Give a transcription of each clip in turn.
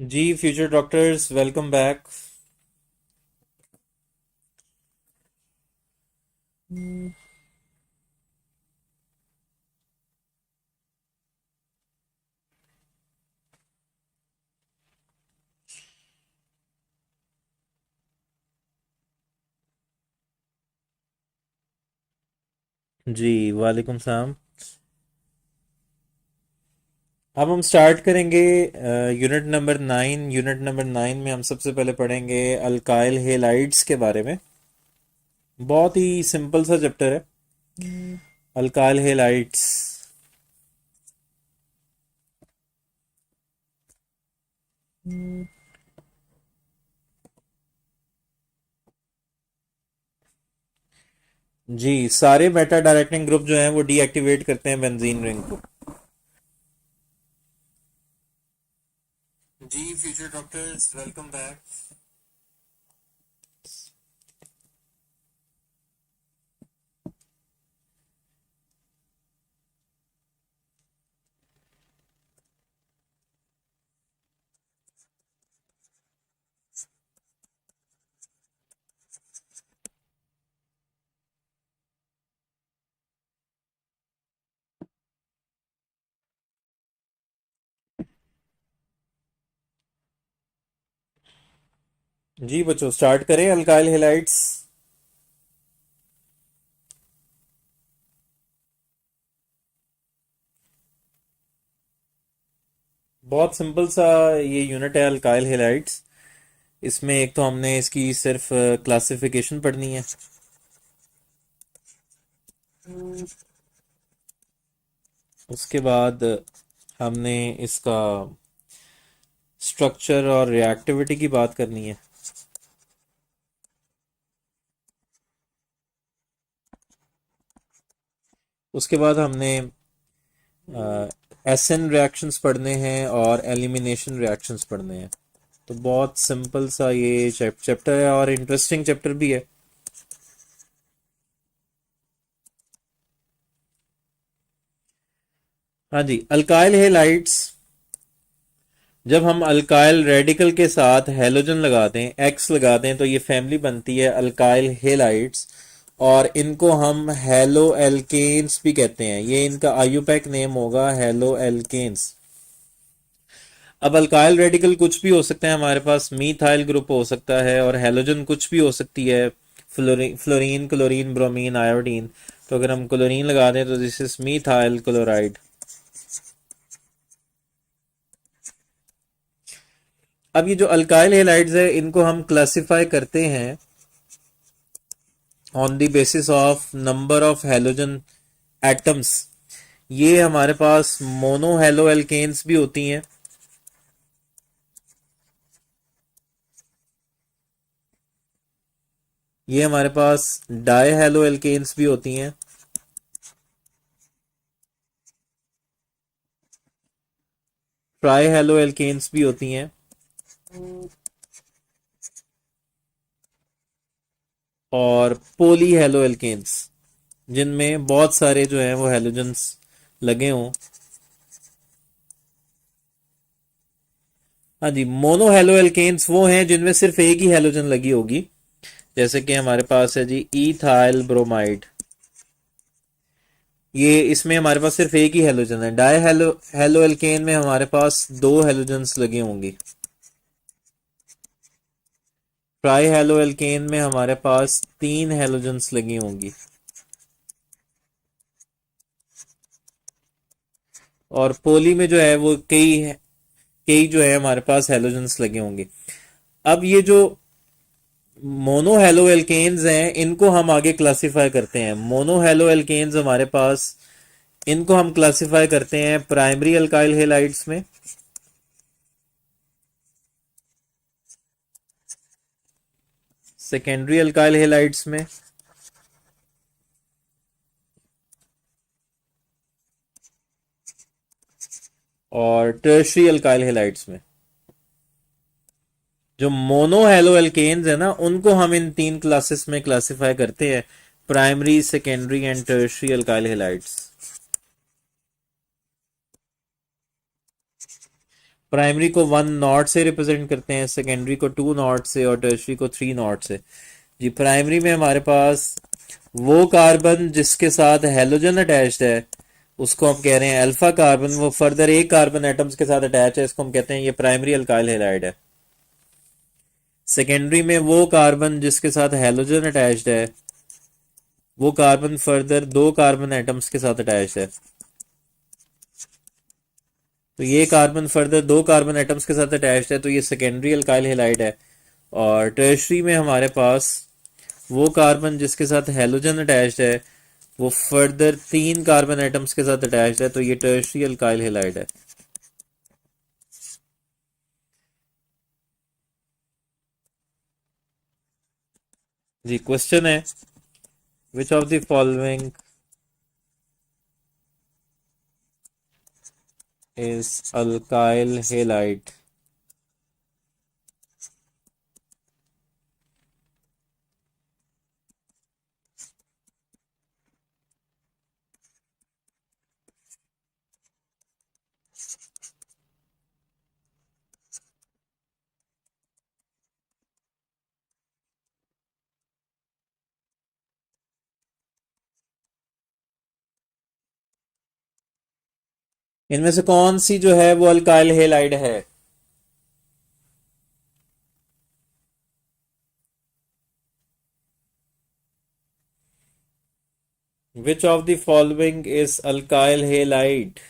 जी future doctors welcome back. जी वालेकुम सलाम। अब हम स्टार्ट करेंगे यूनिट नंबर 9 में हम सबसे पहले पढ़ेंगे अल्काइल हेलाइड्स के बारे में। बहुत ही सिंपल सा चैप्टर है अल्काइल हेलाइड्स। जी सारे मेटा डायरेक्टिंग ग्रुप जो हैं वो डीएक्टिवेट करते हैं बेंजीन रिंग को। जी फ्यूचर डॉक्टर्स वेलकम बैक। जी बच्चों स्टार्ट करें अल्काइल हेलाइड्स। बहुत सिंपल सा ये यूनिट है अल्काइल हेलाइड्स। इसमें एक तो हमने इसकी सिर्फ क्लासिफिकेशन पढ़नी है। उसके बाद हमने इसका स्ट्रक्चर और रिएक्टिविटी की बात करनी है। उसके बाद हमने एसिन रिएक्शंस पढ़ने हैं और एलिमिनेशन रिएक्शंस पढ़ने हैं। तो बहुत सिंपल सा ये चैप्टर है और इंटरेस्टिंग चैप्टर भी है। हाँ जी, अल्काइल हेलाइड्स। जब हम अल्काइल रेडिकल के साथ हेलोजन लगाते हैं, एक्स लगाते हैं, तो ये फैमिली बनती है अल्काइल हेलाइड्स। और इनको हम हेलो एल्केन्स भी कहते हैं। ये इनका आयुपैक नेम होगा हेलो एल्केन्स। अब अल्काइल रेडिकल कुछ भी हो सकता है, हमारे पास मीथाइल ग्रुप हो सकता है और हेलोजन कुछ भी हो सकती है। Fluorine, chlorine, bromine, iodine. तो अगर हम क्लोरीन लगा दें तो दिस इज मीथाइल क्लोराइड। अब ये जो अल्काइल हेलाइड्स है इनको हम क्लासिफाई करते हैं on the basis of number of halogen atoms. ये हमारे पास मोनो हेलो एल्केन्स भी होती हैं। ये हमारे पास डाई हेलो एल्केन्स भी होती हैं। ट्राई हेलो एल्केन्स भी होती हैं। और पोली हेलो एल्केन्स, जिनमें बहुत सारे जो हैं वो हेलोजन्स लगे हों। हाँ जी, मोनो हेलो एल्केन्स वो हैं जिनमें सिर्फ एक ही हेलोजन लगी होगी। जैसे कि हमारे पास है जी ईथाइल ब्रोमाइड। ये इसमें हमारे पास सिर्फ एक ही हेलोजन है। डाई हेलो हेलो एल्केन में हमारे पास दो हेलोजन्स लगी होंगी। ट्राई हेलो एल्केन में हमारे पास तीन हेलोजन्स लगी होंगी। और पोली में जो है वो कई जो है हमारे पास हेलोजन्स लगे होंगे। अब ये जो मोनो हेलो एल्केन्स हैं इनको हम आगे क्लासिफाई करते हैं। मोनो हेलो एल्केन्स हमारे पास, इनको हम क्लासिफाई करते हैं प्राइमरी अल्काइल हेलाइड्स में, सेकेंडरी अल्काइल हेलाइड्स में, और टर्शरी अल्काइल हेलाइड्स में। जो मोनो हेलो एल्केन्स है ना उनको हम इन तीन क्लासेस में क्लासिफाई करते हैं, primary, secondary and tertiary alkyl halides. Primary को 1 नॉट से रिप्रेजेंट करते हैं, सेकेंडरी को 2 नॉट से और टर्शरी को 3 नॉट से। जी प्राइमरी में हमारे पास वो कार्बन जिसके साथ हेलोजन अटैच्ड है उसको हम कह रहे हैं अल्फा कार्बन। वो फर्दर एक कार्बन एटम्स के साथ अटैच है, इसको हम कहते हैं ये प्राइमरी अल्काइल हैलाइड है। सेकेंडरी में वो कार्बन जिसके साथ हेलोजन अटैच्ड है, वो कार्बन फर्दर 2 कार्बन एटम्स के साथ अटैच्ड है, तो ये कार्बन फर्दर 2 कार्बन एटम्स के साथ अटैच्ड है, तो ये सेकेंडरी अल्काइल हैलाइड है। और टर्शरी में हमारे पास वो कार्बन जिसके साथ हेलोजन अटैच्ड है, वो फर्दर 3 कार्बन एटम्स के साथ अटैच्ड है, तो ये टर्शरी अल्काइल हैलाइड है। जी क्वेश्चन है, which of the following is alkyl halide? इनमें से कौन सी जो है वो अल्काइल हैलाइड है? Which of the following is alkyl halide?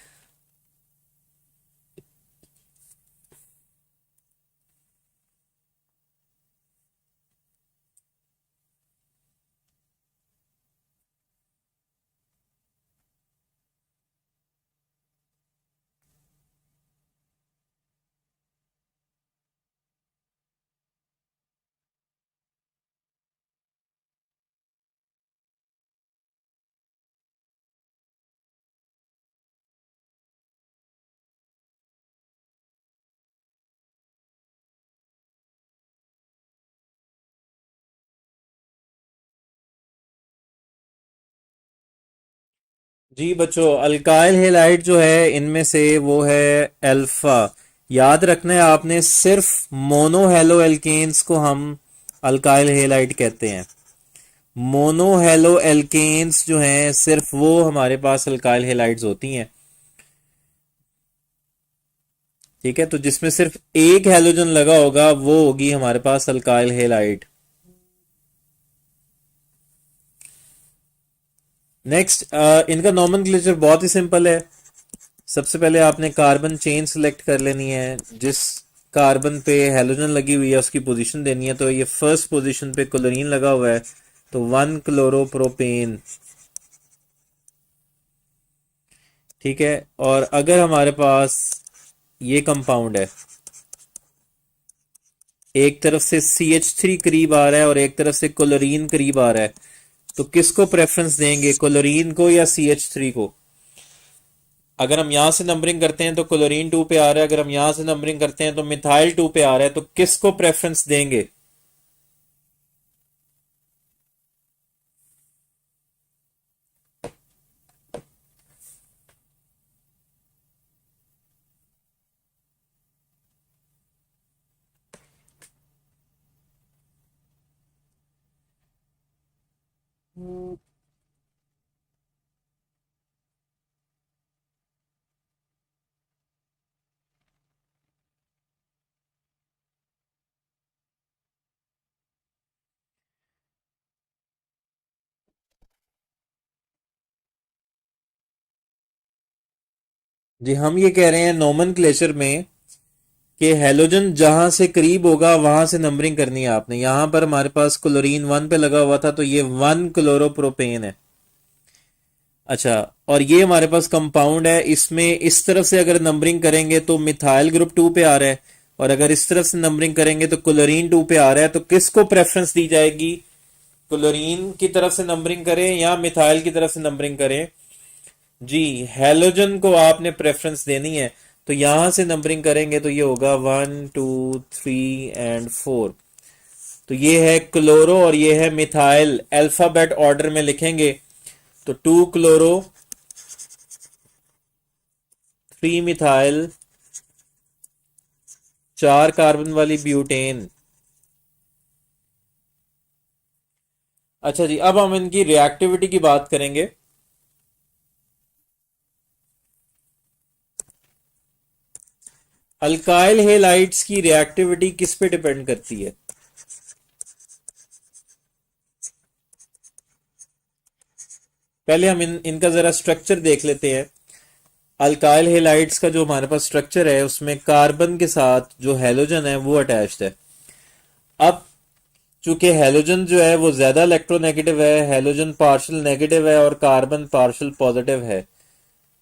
जी बच्चों, अल्काइल हैलाइड जो है इनमें से वो है अल्फा। याद रखना है आपने, सिर्फ मोनो हेलो एल्केन्स को हम अल्काइल हैलाइड कहते हैं। मोनो हेलो एल्केन्स जो हैं सिर्फ वो हमारे पास अल्काइल हैलाइड्स होती हैं। ठीक है, तो जिसमें सिर्फ एक हेलोजन लगा होगा वो होगी हमारे पास अल्काइल हैलाइड। नेक्स्ट, इनका नॉमेनक्लेचर बहुत ही सिंपल है। सबसे पहले आपने कार्बन चेन सिलेक्ट कर लेनी है, जिस कार्बन पे हेलोजन लगी हुई है उसकी पोजीशन देनी है। तो ये फर्स्ट पोजीशन पे क्लोरीन लगा हुआ है, तो 1 क्लोरोप्रोपेन। ठीक है, और अगर हमारे पास ये कंपाउंड है, एक तरफ से CH3 करीब आ रहा है और एक तरफ से क्लोरीन करीब आ रहा है, तो किसको प्रेफरेंस देंगे, क्लोरीन को या CH3 को? अगर हम यहां से नंबरिंग करते हैं तो क्लोरीन 2 पे आ रहा है, अगर हम यहां से नंबरिंग करते हैं तो मिथाइल 2 पे आ रहा है, तो किसको प्रेफरेंस देंगे? जी हम ये कह रहे हैं नोमेनक्लेचर में कि हेलोजन जहां से करीब होगा वहां से नंबरिंग करनी है आपने। यहां पर हमारे पास क्लोरीन 1 पे लगा हुआ था, तो ये 1 क्लोरोप्रोपेन है। अच्छा, और ये हमारे पास कंपाउंड है, इसमें इस तरफ से अगर नंबरिंग करेंगे तो मिथाइल ग्रुप 2 पे आ रहा है, और अगर इस तरफ से नंबरिंग करेंगे तो क्लोरीन 2 पे आ रहा है। तो किसको प्रेफरेंस दी जाएगी, क्लोरीन की तरफ से नंबरिंग करें या मिथाइल की तरफ से नंबरिंग करें? जी हेलोजन को आपने प्रेफरेंस देनी है, तो यहां से नंबरिंग करेंगे तो ये होगा 1 2 3 एंड 4। तो ये है क्लोरो और ये है मिथाइल, अल्फाबेट ऑर्डर में लिखेंगे तो 2 क्लोरो, 3 मिथाइल 4 कार्बन वाली ब्यूटेन। अच्छा जी, अब हम इनकी रिएक्टिविटी की बात करेंगे। अल्काइल हेलाइड्स की रिएक्टिविटी किस पे डिपेंड करती है? पहले हम इनका जरा स्ट्रक्चर देख लेते हैं। अल्काइल हेलाइड्स का जो हमारे पास स्ट्रक्चर है उसमें कार्बन के साथ जो हैलोजन है वो अटैच्ड है। अब चूंकि हैलोजन जो है वो ज्यादा इलेक्ट्रोनेगेटिव है, हैलोजन पार्शियल नेगेटिव है और कार्बन पार्शियल पॉजिटिव है,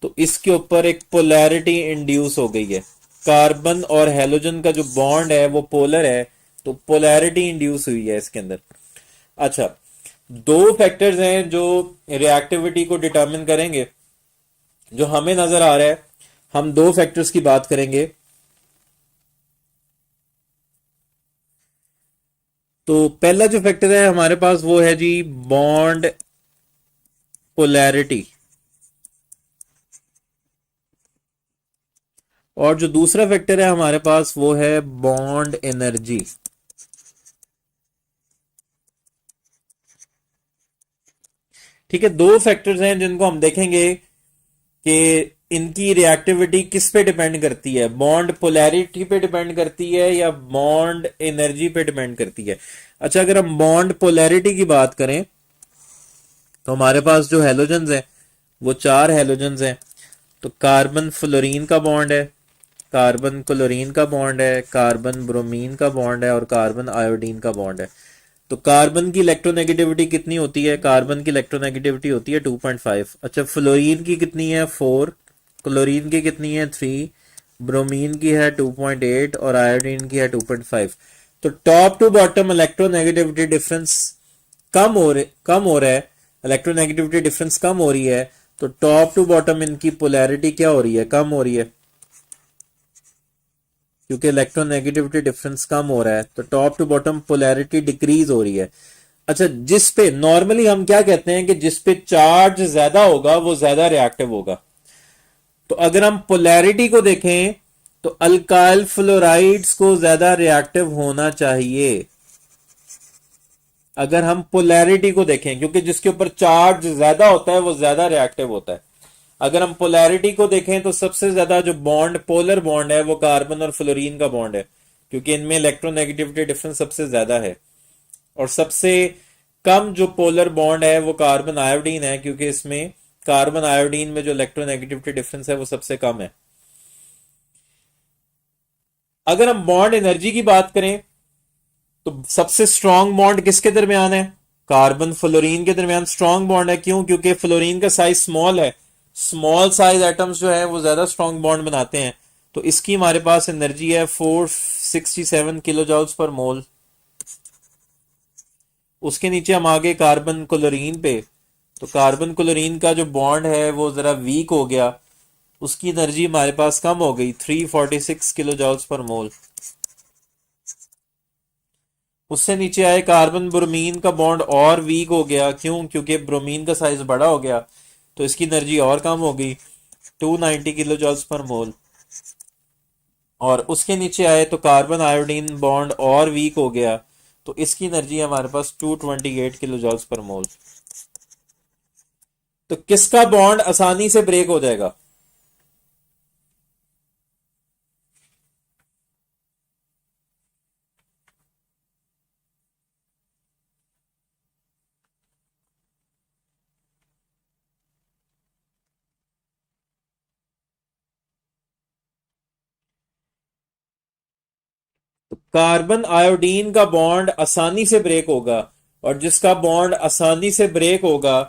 तो इसके ऊपर एक पोलैरिटी इंड्यूस हो गई है। कार्बन और हैलोजन का जो बॉन्ड है वो पोलर है, तो पोलैरिटी इंड्यूस हुई है इसके अंदर। अच्छा, दो फैक्टर्स हैं जो रिएक्टिविटी को डिटरमिन करेंगे, जो हमें नजर आ रहा है। हम दो फैक्टर्स की बात करेंगे। तो पहला जो फैक्टर है हमारे पास वो है जी बॉन्ड पोलैरिटी, और जो दूसरा फैक्टर है हमारे पास वो है बॉन्ड एनर्जी। ठीक है, दो फैक्टर्स हैं जिनको हम देखेंगे कि इनकी रिएक्टिविटी किस पे डिपेंड करती है, बॉन्ड पोलैरिटी पे डिपेंड करती है या बॉन्ड एनर्जी पे डिपेंड करती है। अच्छा, अगर हम बॉन्ड पोलैरिटी की बात करें तो हमारे पास जो हैलोजन्स हैं वो 4 हैलोजन्स हैं। तो कार्बन फ्लोरीन का बॉन्ड है, कार्बन क्लोरीन का बॉन्ड है, कार्बन ब्रोमीन का बॉन्ड है और कार्बन आयोडीन का बॉन्ड है। तो कार्बन की इलेक्ट्रोनेगेटिविटी कितनी होती है? कार्बन की इलेक्ट्रोनेगेटिविटी होती है 2.5। अच्छा, फ्लोरीन की कितनी है? 4। क्लोरीन की कितनी है? 3। ब्रोमीन की है 2.8 और आयोडीन की है 2.5। तो top to bottom electronegativity difference कम हो रहा है, इलेक्ट्रोनेगेटिविटी डिफरेंस कम हो रही है। तो टॉप टू बॉटम इनकी पोलैरिटी क्या हो रही है? कम हो रही है, क्योंकि इलेक्ट्रोनेगेटिविटी डिफरेंस कम हो रहा है तो top to bottom polarity decrease हो रही है। अच्छा, जिस पे नॉर्मली हम क्या कहते हैं कि जिस पे चार्ज ज्यादा होगा वो ज्यादा रिएक्टिव होगा। तो अगर हम पोलैरिटी को देखें तो अल्काइल फ्लोराइड्स को ज्यादा रिएक्टिव होना चाहिए। अगर हम पोलैरिटी को देखें, क्योंकि जिसके ऊपर चार्ज ज्यादा होता है वो ज्यादा रिएक्टिव होता है। अगर हम पोलैरिटी को देखें तो सबसे ज्यादा जो बॉन्ड पोलर बॉन्ड है वो कार्बन और फ्लोरीन का बॉन्ड है, क्योंकि इनमें इलेक्ट्रोनेगेटिविटी डिफरेंस सबसे ज्यादा है। और सबसे कम जो पोलर बॉन्ड है वो कार्बन आयोडीन है, क्योंकि इसमें कार्बन आयोडीन में जो इलेक्ट्रोनेगेटिविटी डिफरेंस है वो सबसे कम है। अगर हम बॉन्ड एनर्जी की बात करें तो सबसे स्ट्रॉन्ग बॉन्ड किसके दरमियान है? कार्बन फ्लोरीन के दरमियान स्ट्रॉन्ग बॉन्ड है। क्यों? क्योंकि फ्लोरीन का साइज स्मॉल है, स्मॉल साइज एटम्स जो है वो ज्यादा स्ट्रॉन्ग बॉन्ड बनाते हैं। तो इसकी हमारे पास एनर्जी है 467 किलो जॉल्स पर मोल। उसके नीचे हम आगे कार्बन क्लोरीन पे, तो कार्बन क्लोरीन का जो बॉन्ड है वो जरा वीक हो गया, उसकी एनर्जी हमारे पास कम हो गई 346 किलो जॉल्स पर मोल। उससे नीचे आए कार्बन ब्रोमीन का बॉन्ड और वीक हो गया। क्यों? क्योंकि ब्रोमीन का साइज बड़ा हो गया, तो इसकी एनर्जी और कम हो गई 290 किलो जॉल्स पर मोल। और उसके नीचे आए तो कार्बन आयोडीन बॉन्ड और वीक हो गया, तो इसकी एनर्जी हमारे पास 228 किलो जॉल्स पर मोल। तो किसका बॉन्ड आसानी से ब्रेक हो जाएगा? तो कार्बन आयोडीन का बॉन्ड आसानी से ब्रेक होगा, और जिसका बॉन्ड आसानी से ब्रेक होगा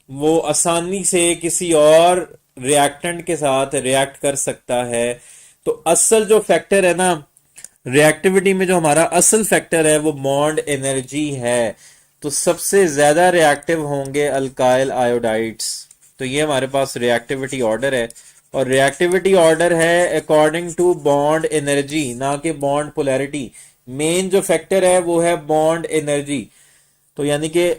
वो आसानी से किसी और रिएक्टेंट के साथ रिएक्ट कर सकता है। तो असल जो फैक्टर है ना रिएक्टिविटी में, जो हमारा असल फैक्टर है वो बॉन्ड एनर्जी है। तो सबसे ज्यादा रिएक्टिव होंगे अल्काइल आयोडाइड्स। तो ये हमारे पास रिएक्टिविटी ऑर्डर है, और रिएक्टिविटी ऑर्डर है अकॉर्डिंग टू बॉन्ड एनर्जी, ना कि बॉन्ड पोलैरिटी। मेन जो फैक्टर है वो है बॉन्ड एनर्जी। तो यानी कि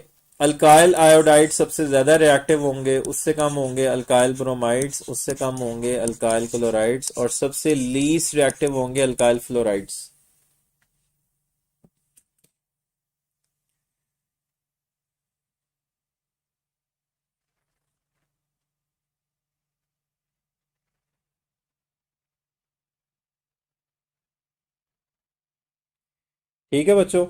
अल्काइल आयोडाइड सबसे ज्यादा रिएक्टिव होंगे, उससे कम होंगे अल्काइल ब्रोमाइड्स, उससे कम होंगे अल्काइल क्लोराइड्स, और सबसे लीस्ट रिएक्टिव होंगे अल्काइल फ्लोराइड्स। ठीक है बच्चों।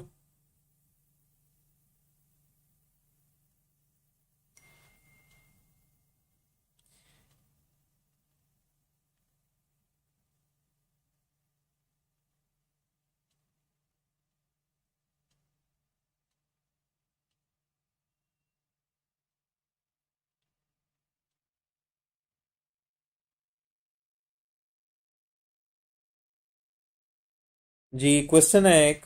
जी क्वेश्चन है एक,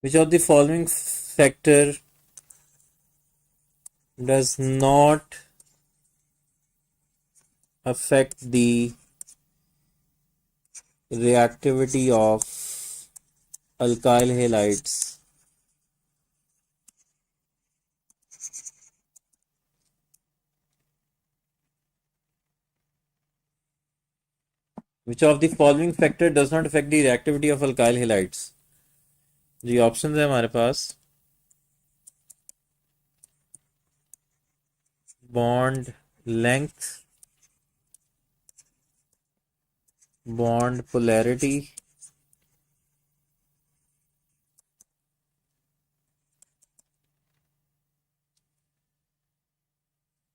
which of the following factor does not affect the reactivity of alkyl halides? Which of the following factor does not affect the reactivity of alkyl halides? जी option है हमारे पास, bond length, bond polarity,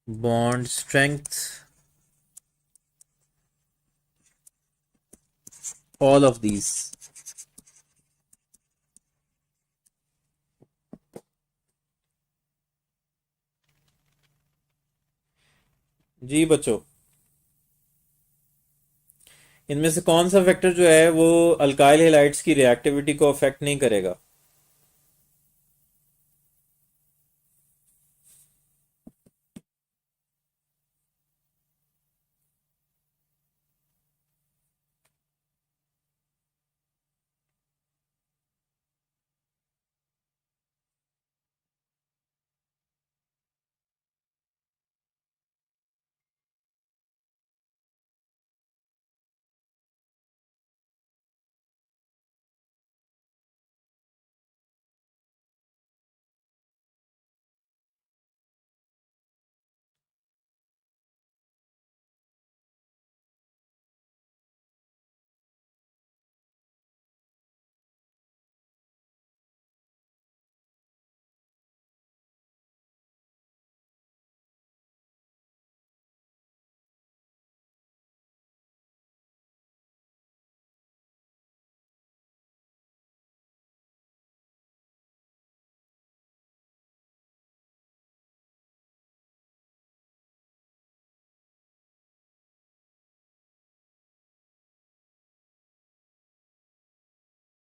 bond strength, all of these. जी बच्चों, इनमें से कौन सा फैक्टर जो है वो अल्काइल हैलाइड्स की रिएक्टिविटी को अफेक्ट नहीं करेगा?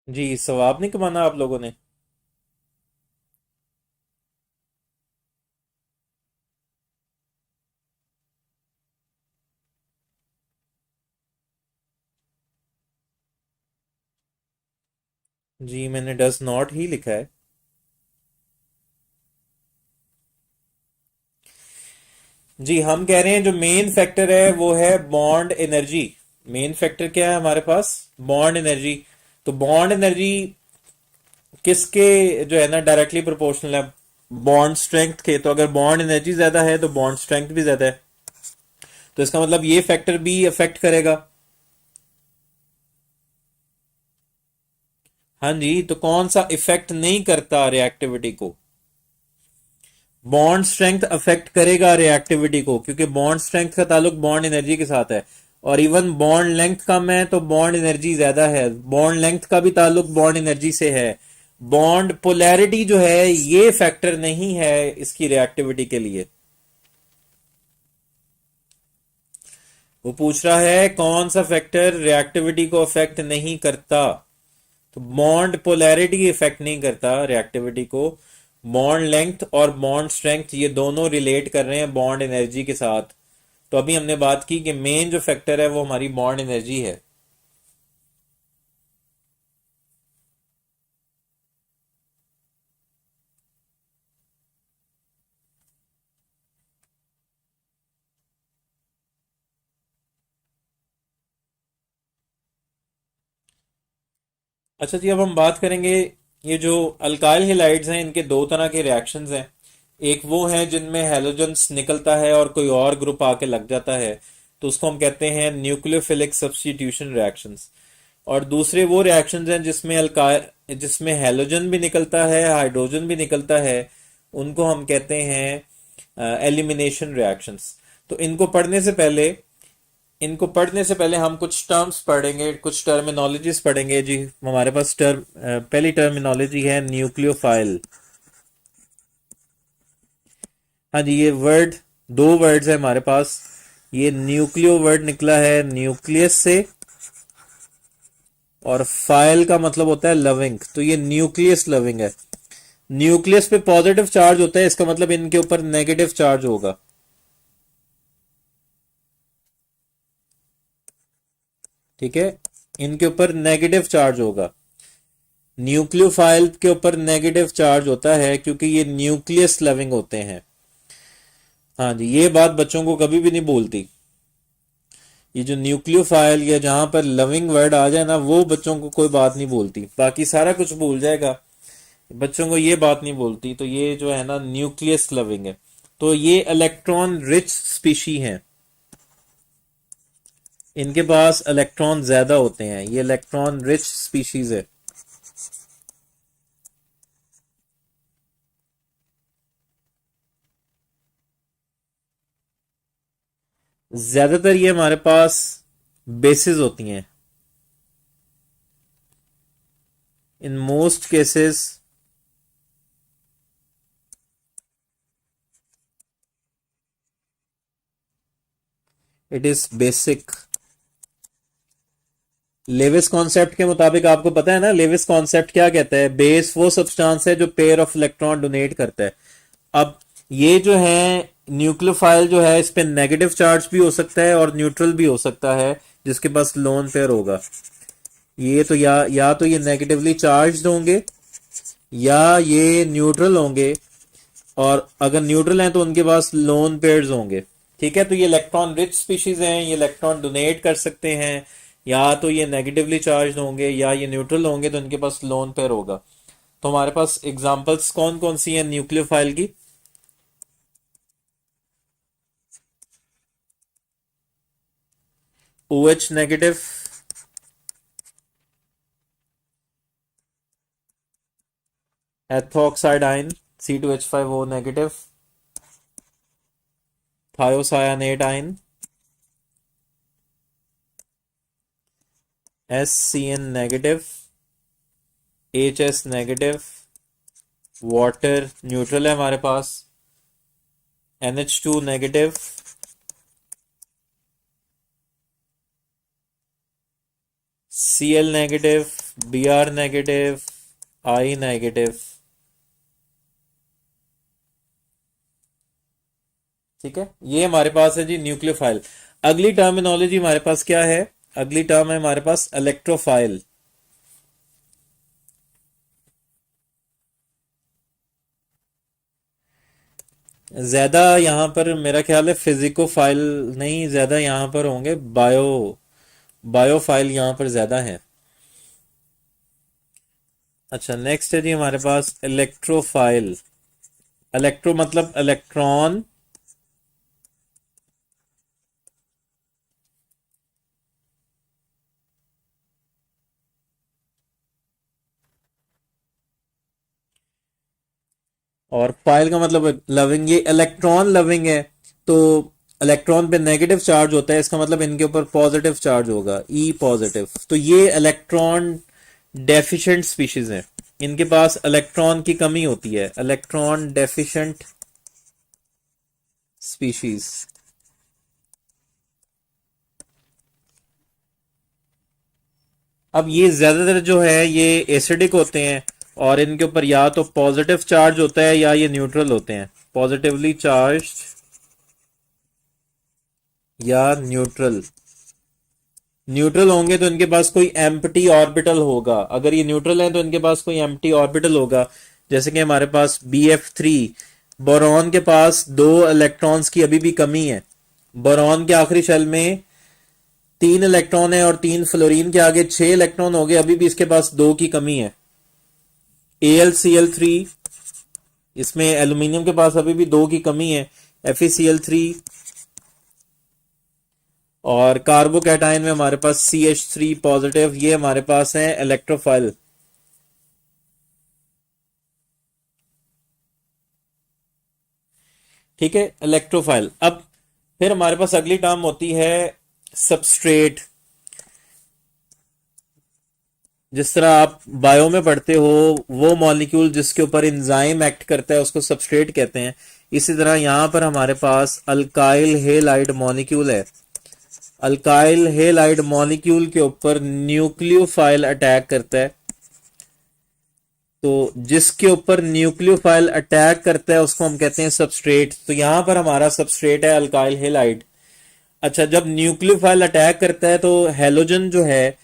जी सवाब नहीं कमाना आप लोगों ने। जी मैंने डज नॉट ही लिखा है। जी हम कह रहे हैं जो मेन फैक्टर है वो है बॉन्ड एनर्जी। मेन फैक्टर क्या है हमारे पास? Bond energy. तो बॉन्ड एनर्जी किसके जो है ना डायरेक्टली प्रोपोर्शनल है? बॉन्ड स्ट्रेंथ के। तो अगर बॉन्ड एनर्जी ज्यादा है तो बॉन्ड स्ट्रेंथ भी ज्यादा है, तो इसका मतलब ये फैक्टर भी अफेक्ट करेगा। हाँ जी, तो कौन सा इफेक्ट नहीं करता रिएक्टिविटी को? बॉन्ड स्ट्रेंथ अफेक्ट करेगा रिएक्टिविटी को, क्योंकि बॉन्ड स्ट्रेंथ का ताल्लुक बॉन्ड एनर्जी के साथ है। और इवन बॉन्ड लेंथ कम है तो बॉन्ड एनर्जी ज्यादा है, बॉन्ड लेंथ का भी ताल्लुक बॉन्ड एनर्जी से है। बॉन्ड पोलैरिटी जो है ये फैक्टर नहीं है इसकी रिएक्टिविटी के लिए। वो पूछ रहा है कौन सा फैक्टर रिएक्टिविटी को अफेक्ट नहीं करता। तो बॉन्ड पोलैरिटी इफेक्ट नहीं करता रिएक्टिविटी को। बॉन्ड लेंथ और बॉन्ड स्ट्रेंथ ये दोनों रिलेट कर रहे हैं बॉन्ड एनर्जी के साथ। तो अभी हमने बात की कि मेन जो फैक्टर है वो हमारी बॉन्ड एनर्जी है। अच्छा जी, अब हम बात करेंगे ये जो अल्काइल हेलाइड्स हैं इनके दो तरह के रिएक्शंस हैं। एक वो है जिनमें हैलोजेंस निकलता है और कोई और ग्रुप आके लग जाता है, तो उसको हम कहते हैं न्यूक्लियोफिलिक सब्स्टिट्यूशन रिएक्शंस। और दूसरे वो रिएक्शंस हैं जिसमें हैलोजन भी निकलता है, हाइड्रोजन भी निकलता है, उनको हम कहते हैं एलिमिनेशन रिएक्शंस। तो इनको पढ़ने से पहले हम कुछ टर्म्स पढ़ेंगे, कुछ टर्मिनोलॉजीज पढ़ेंगे जी। हमारे पास पहली टर्मिनोलॉजी है न्यूक्लियोफाइल। हाँ जी, ये वर्ड, दो वर्ड्स है हमारे पास। ये न्यूक्लियो वर्ड निकला है न्यूक्लियस से, और फाइल का मतलब होता है लविंग, तो ये न्यूक्लियस लविंग है। न्यूक्लियस पे पॉजिटिव चार्ज होता है, इसका मतलब इनके ऊपर नेगेटिव चार्ज होगा। ठीक है, इनके ऊपर नेगेटिव चार्ज होगा। न्यूक्लियोफाइल के ऊपर नेगेटिव चार्ज होता है क्योंकि ये न्यूक्लियस लविंग होते हैं। हाँ जी, ये बात बच्चों को कभी भी नहीं भूलती। ये जो न्यूक्लियोफाइल या जहां पर लविंग वर्ड आ जाए ना, वो बच्चों को कोई बात नहीं भूलती, बाकी सारा कुछ भूल जाएगा, बच्चों को ये बात नहीं भूलती। तो ये जो है ना न्यूक्लियस लविंग है। तो ये इलेक्ट्रॉन रिच स्पीशी हैं, इनके पास इलेक्ट्रॉन ज्यादा होते हैं, ये इलेक्ट्रॉन रिच स्पीशीज है। ज्यादातर ये हमारे पास बेसिस होती हैं। In most cases it is basic. Lewis concept के मुताबिक आपको पता है ना, लेविस कॉन्सेप्ट क्या कहता है, बेस वो सब्सटेंस है जो पेयर ऑफ इलेक्ट्रॉन डोनेट करता है। अब ये जो है न्यूक्लियोफाइल जो है, इस पे नेगेटिव चार्ज भी हो सकता है और न्यूट्रल भी हो सकता है, जिसके पास लोन पेयर होगा। ये तो या तो ये नेगेटिवली चार्ज होंगे या ये न्यूट्रल होंगे, और अगर न्यूट्रल हैं तो उनके पास लोन पेयर्स होंगे। ठीक है, तो ये इलेक्ट्रॉन रिच स्पीशीज हैं, ये इलेक्ट्रॉन डोनेट कर सकते हैं। या तो ये नेगेटिवली चार्ज होंगे या ये न्यूट्रल होंगे, तो इनके पास लोन पेयर होगा। तो हमारे पास एग्जांपल्स कौन कौन सी हैं न्यूक्लियोफाइल की। OH negative, ethoxide ion C2H5O negative, thiocyanate ion SCN negative, HS negative, water neutral है हमारे पास, NH2 negative, Cl negative, Br negative, I negative. ठीक है, ये हमारे पास है जी न्यूक्लियोफाइल। अगली टर्मिनोलॉजी हमारे पास क्या है, अगली टर्म है हमारे पास इलेक्ट्रोफाइल। ज्यादा यहाँ पर मेरा ख्याल है फिजिकोफाइल नहीं, ज्यादा यहाँ पर होंगे बायोफाइल यहाँ पर ज्यादा है। अच्छा, नेक्स्ट है जी हमारे पास इलेक्ट्रोफाइल। इलेक्ट्रो मतलब इलेक्ट्रॉन, और फाइल का मतलब लविंग, ये इलेक्ट्रॉन लविंग है, तो इलेक्ट्रॉन पे नेगेटिव चार्ज होता है, इसका मतलब इनके ऊपर पॉजिटिव चार्ज होगा, ई पॉजिटिव। तो ये इलेक्ट्रॉन डेफिशिएंट स्पीशीज हैं, इनके पास इलेक्ट्रॉन की कमी होती है, इलेक्ट्रॉन डेफिशिएंट स्पीशीज। अब ये ज्यादातर जो है ये एसिडिक होते हैं, और इनके ऊपर या तो पॉजिटिव चार्ज होता है या ये न्यूट्रल होते हैं, पॉजिटिवली चार्ज्ड या न्यूट्रल। न्यूट्रल होंगे तो इनके पास कोई एम्प्टी ऑर्बिटल होगा, अगर ये न्यूट्रल है तो इनके पास कोई एम्प्टी ऑर्बिटल होगा। जैसे कि हमारे पास BF3, बोरॉन के पास 2 इलेक्ट्रॉन्स की अभी भी कमी है, बोरॉन के आखिरी शेल में 3 इलेक्ट्रॉन है और 3 फ्लोरीन के आगे 6 इलेक्ट्रॉन हो गए, अभी भी इसके पास 2 की कमी है। AlCl3, इसमें एल्यूमिनियम के पास अभी भी 2 की कमी है, FeCl3। और कार्बोकैटायन में हमारे पास CH3 पॉजिटिव, ये हमारे पास है इलेक्ट्रोफाइल। ठीक है, इलेक्ट्रोफाइल। अब फिर हमारे पास अगली टर्म होती है सबस्ट्रेट। जिस तरह आप बायो में पढ़ते हो, वो मॉलिक्यूल जिसके ऊपर एंजाइम एक्ट करता है उसको सबस्ट्रेट कहते हैं। इसी तरह यहां पर हमारे पास अल्काइल हेलाइड मॉलिक्यूल है, अल्काइल हेलाइड मॉलिक्यूल के ऊपर न्यूक्लियोफाइल अटैक करता है, तो जिसके ऊपर न्यूक्लियोफाइल अटैक करता है उसको हम कहते हैं सबस्ट्रेट। तो यहां पर हमारा सबस्ट्रेट है अल्काइल हेलाइड। अच्छा, जब न्यूक्लियोफाइल अटैक करता है तो हेलोजन जो है,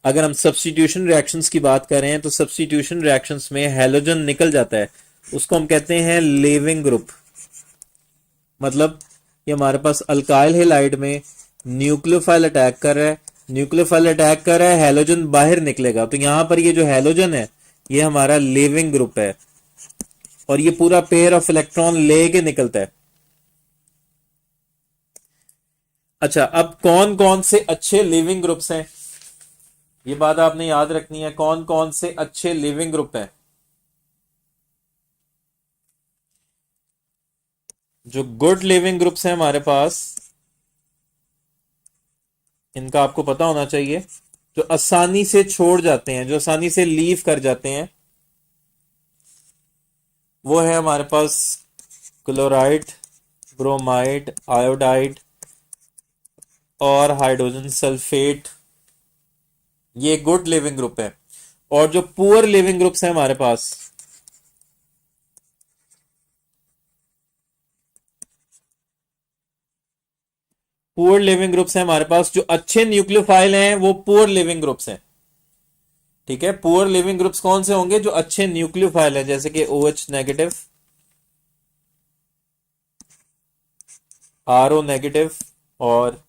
अगर हम सब्स्टिट्यूशन रिएक्शंस की बात करें तो सब्स्टिट्यूशन रिएक्शंस में हेलोजन निकल जाता है, उसको हम कहते हैं लीविंग ग्रुप। मतलब ये हमारे पास अल्काइल हेलाइड में न्यूक्लियोफाइल अटैक कर रहा है, न्यूक्लियोफाइल अटैक कर रहा है, हेलोजन बाहर निकलेगा, तो यहां पर ये जो हेलोजन है ये हमारा लीविंग ग्रुप है, और ये पूरा पेयर ऑफ इलेक्ट्रॉन लेके निकलता है। अच्छा, अब कौन कौन से अच्छे लिविंग ग्रुप्स हैं, ये बात आपने याद रखनी है, कौन कौन से अच्छे लिविंग ग्रुप हैं। जो गुड लिविंग ग्रुप्स हैं हमारे पास, इनका आपको पता होना चाहिए, जो आसानी से छोड़ जाते हैं, जो आसानी से लीव कर जाते हैं, वो है हमारे पास क्लोराइड, ब्रोमाइड, आयोडाइड और हाइड्रोजन सल्फेट। ये गुड लिविंग ग्रुप है। और जो पुअर लिविंग ग्रुप्स हैं हमारे पास, पुअर लिविंग ग्रुप्स हैं हमारे पास, जो अच्छे न्यूक्लियोफाइल हैं वो पुअर लिविंग ग्रुप्स हैं। ठीक है, पुअर लिविंग ग्रुप्स कौन से होंगे, जो अच्छे न्यूक्लियोफाइल हैं, जैसे कि OH नेगेटिव, RO नेगेटिव और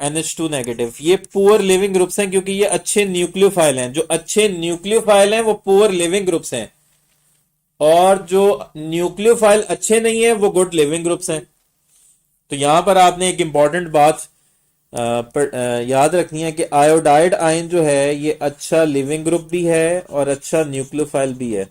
NH2 नेगेटिव। ये पुअर लिविंग ग्रुप्स हैं क्योंकि ये अच्छे न्यूक्लियोफाइल हैं, जो अच्छे न्यूक्लियोफाइल हैं वो पुअर लिविंग ग्रुप्स हैं, और जो न्यूक्लियोफाइल अच्छे नहीं है वो गुड लिविंग ग्रुप्स हैं। तो यहां पर आपने एक इंपॉर्टेंट बात याद रखनी है कि आयोडाइड आयन जो है ये अच्छा लिविंग ग्रुप भी है और अच्छा न्यूक्लियोफाइल भी है।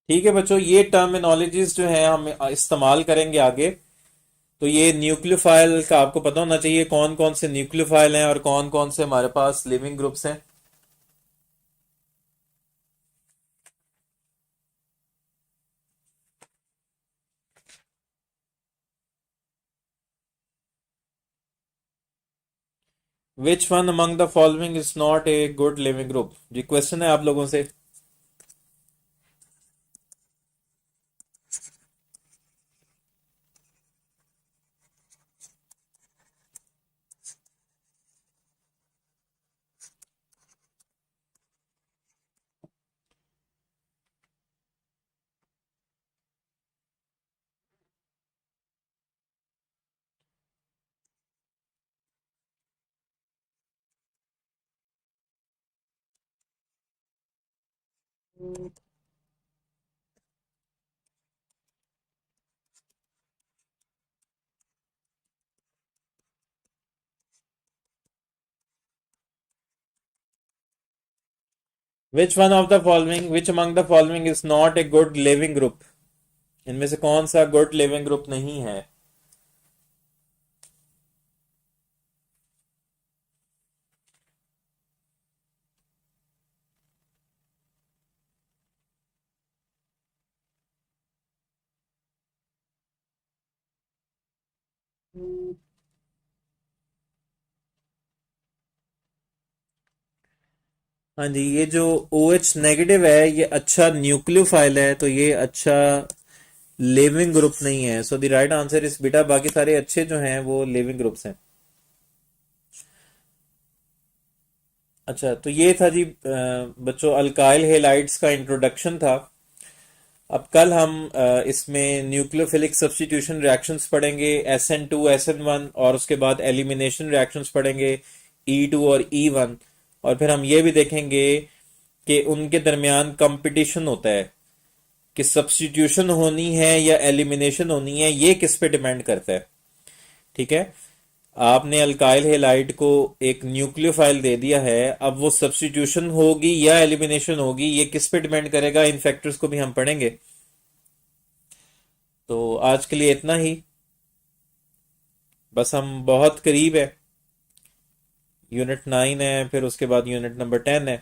ठीक है बच्चों, ये टर्मिनोलॉजीज जो है हम इस्तेमाल करेंगे आगे। तो ये न्यूक्लियोफाइल का आपको पता होना चाहिए, कौन कौन से न्यूक्लियोफाइल हैं और कौन कौन से हमारे पास लिविंग ग्रुप्स हैं। Which one among the following is not a good leaving group, ये क्वेश्चन है आप लोगों से। Which among the following is not a good leaving group? इनमें से कौन सा गुड लिविंग ग्रुप नहीं है? हाँ जी, ये जो OH नेगेटिव है ये अच्छा न्यूक्लियोफाइल है, तो ये अच्छा लिविंग ग्रुप नहीं है। So the right answer is बेटा, बाकी सारे अच्छे जो हैं वो लिविंग ग्रुप्स हैं। अच्छा, तो ये था जी बच्चों अल्काइल हेलाइड्स का इंट्रोडक्शन था। अब कल हम इसमें न्यूक्लियोफिलिक सब्स्टिट्यूशन रिएक्शंस पढ़ेंगे, SN2 SN1, और उसके बाद एलिमिनेशन रिएक्शंस पढ़ेंगे, E2 और E1। और फिर हम ये भी देखेंगे कि उनके दरमियान कंपटीशन होता है कि सब्स्टिट्यूशन होनी है या एलिमिनेशन होनी है, ये किस पे डिपेंड करता है। ठीक है, आपने अल्काइल हेलाइड को एक न्यूक्लियोफाइल दे दिया है, अब वो सब्स्टिट्यूशन होगी या एलिमिनेशन होगी ये किस पे डिपेंड करेगा, इन फैक्टर्स को भी हम पढ़ेंगे। तो आज के लिए इतना ही, बस हम बहुत करीब है। यूनिट 9 है, फिर उसके बाद यूनिट नंबर 10 है,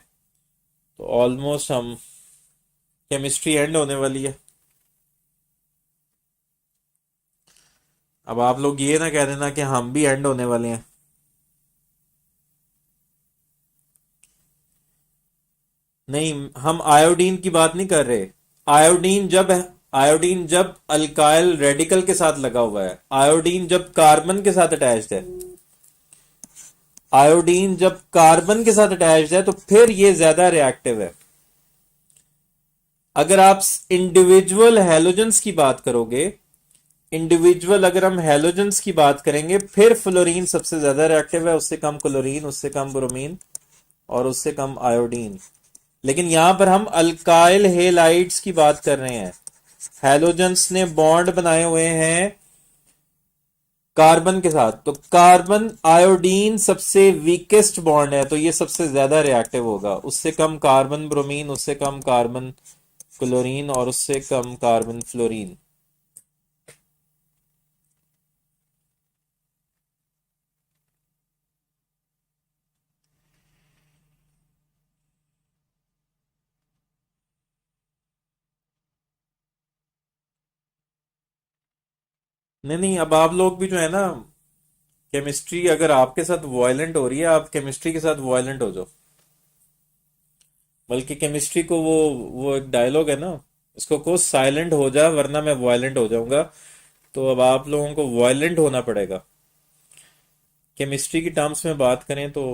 तो ऑलमोस्ट हम केमिस्ट्री एंड होने वाली है। अब आप लोग ये ना कह देना कि हम भी एंड होने वाले हैं। नहीं, हम आयोडीन की बात नहीं कर रहे। आयोडीन जब आयोडीन जब अल्काइल रेडिकल के साथ लगा हुआ है, आयोडीन जब कार्बन के साथ अटैच्ड है, आयोडीन जब कार्बन के साथ अटैच्ड है तो फिर ये ज्यादा रिएक्टिव है। अगर आप इंडिविजुअल हैलोजेंस की बात करोगे, इंडिविजुअल अगर हम हैलोजेंस की बात करेंगे, फिर फ्लोरीन सबसे ज्यादा रिएक्टिव है, उससे कम क्लोरीन, उससे कम ब्रोमीन, और उससे कम आयोडीन। लेकिन यहां पर हम अल्काइल हेलाइड्स की बात कर रहे हैं। हैलोजेंस ने बॉन्ड बनाए हुए हैं कार्बन के साथ, तो कार्बन आयोडीन सबसे वीकेस्ट बॉन्ड है, तो ये सबसे ज्यादा रिएक्टिव होगा। उससे कम कार्बन ब्रोमीन, उससे कम कार्बन क्लोरीन, और उससे कम कार्बन फ्लोरीन। नहीं नहीं, अब आप लोग भी जो है ना, केमिस्ट्री अगर आपके साथ वायलेंट हो रही है, आप केमिस्ट्री के साथ वायलेंट हो जाओ। बल्कि केमिस्ट्री को वो एक डायलॉग है ना, इसको को साइलेंट हो जा वरना मैं वायलेंट हो जाऊंगा। तो अब आप लोगों को वायलेंट होना पड़ेगा। केमिस्ट्री की टर्म्स में बात करें तो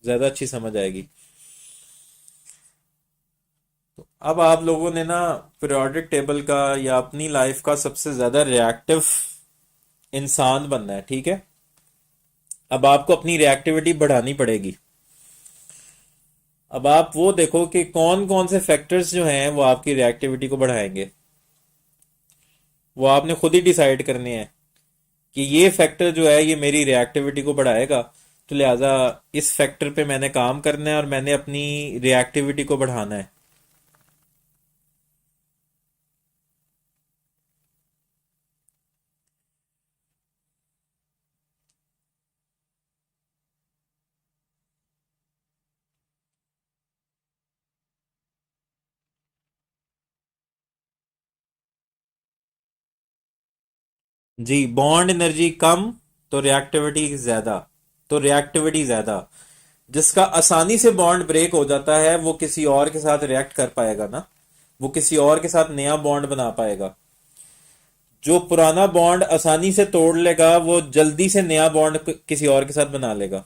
ज्यादा अच्छी समझ आएगी। अब आप लोगों ने ना पीरियोडिक टेबल का या अपनी लाइफ का सबसे ज्यादा रिएक्टिव इंसान बनना है, ठीक है। अब आपको अपनी रिएक्टिविटी बढ़ानी पड़ेगी। अब आप वो देखो कि कौन कौन से फैक्टर्स जो हैं वो आपकी रिएक्टिविटी को बढ़ाएंगे। वो आपने खुद ही डिसाइड करने हैं कि ये फैक्टर जो है ये मेरी रिएक्टिविटी को बढ़ाएगा, तो लिहाजा इस फैक्टर पे मैंने काम करना है और मैंने अपनी रिएक्टिविटी को बढ़ाना है। जी, बॉन्ड एनर्जी कम तो रिएक्टिविटी ज्यादा, तो रिएक्टिविटी ज्यादा। जिसका आसानी से बॉन्ड ब्रेक हो जाता है वो किसी और के साथ रिएक्ट कर पाएगा ना, वो किसी और के साथ नया बॉन्ड बना पाएगा। जो पुराना बॉन्ड आसानी से तोड़ लेगा वो जल्दी से नया बॉन्ड किसी और के साथ बना लेगा।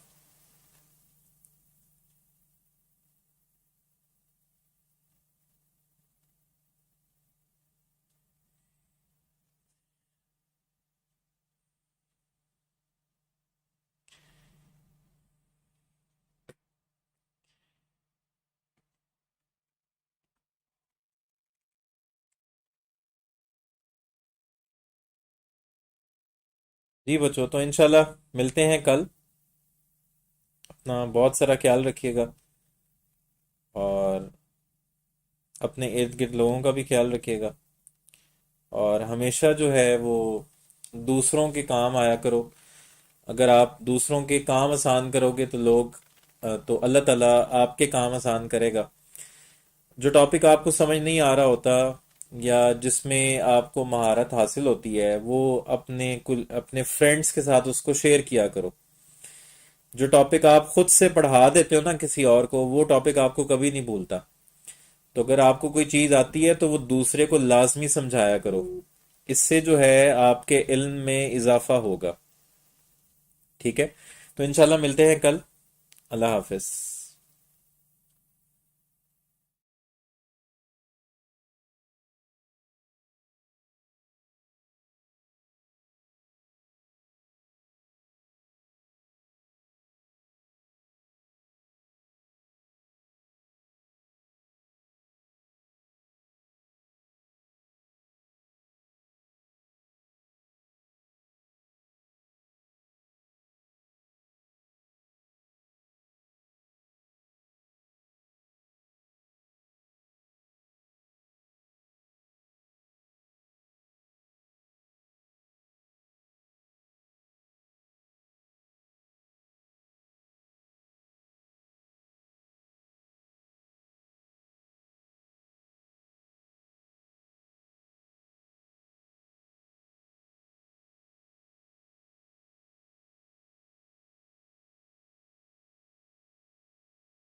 जी बच्चों, तो इंशाल्लाह मिलते हैं कल। अपना बहुत सारा ख्याल रखिएगा, और अपने इर्द गिर्द लोगों का भी ख्याल रखिएगा, और हमेशा जो है वो दूसरों के काम आया करो। अगर आप दूसरों के काम आसान करोगे तो तो अल्लाह ताला आपके काम आसान करेगा। जो टॉपिक आपको समझ नहीं आ रहा होता या जिसमें आपको महारत हासिल होती है, वो अपने फ्रेंड्स के साथ उसको शेयर किया करो। जो टॉपिक आप खुद से पढ़ा देते हो ना किसी और को, वो टॉपिक आपको कभी नहीं भूलता। तो अगर आपको कोई चीज़ आती है तो वो दूसरे को लाजमी समझाया करो। इससे जो है आपके इल्म में इजाफा होगा। ठीक है, तो इंशाल्लाह मिलते हैं कल। अल्लाह हाफिज।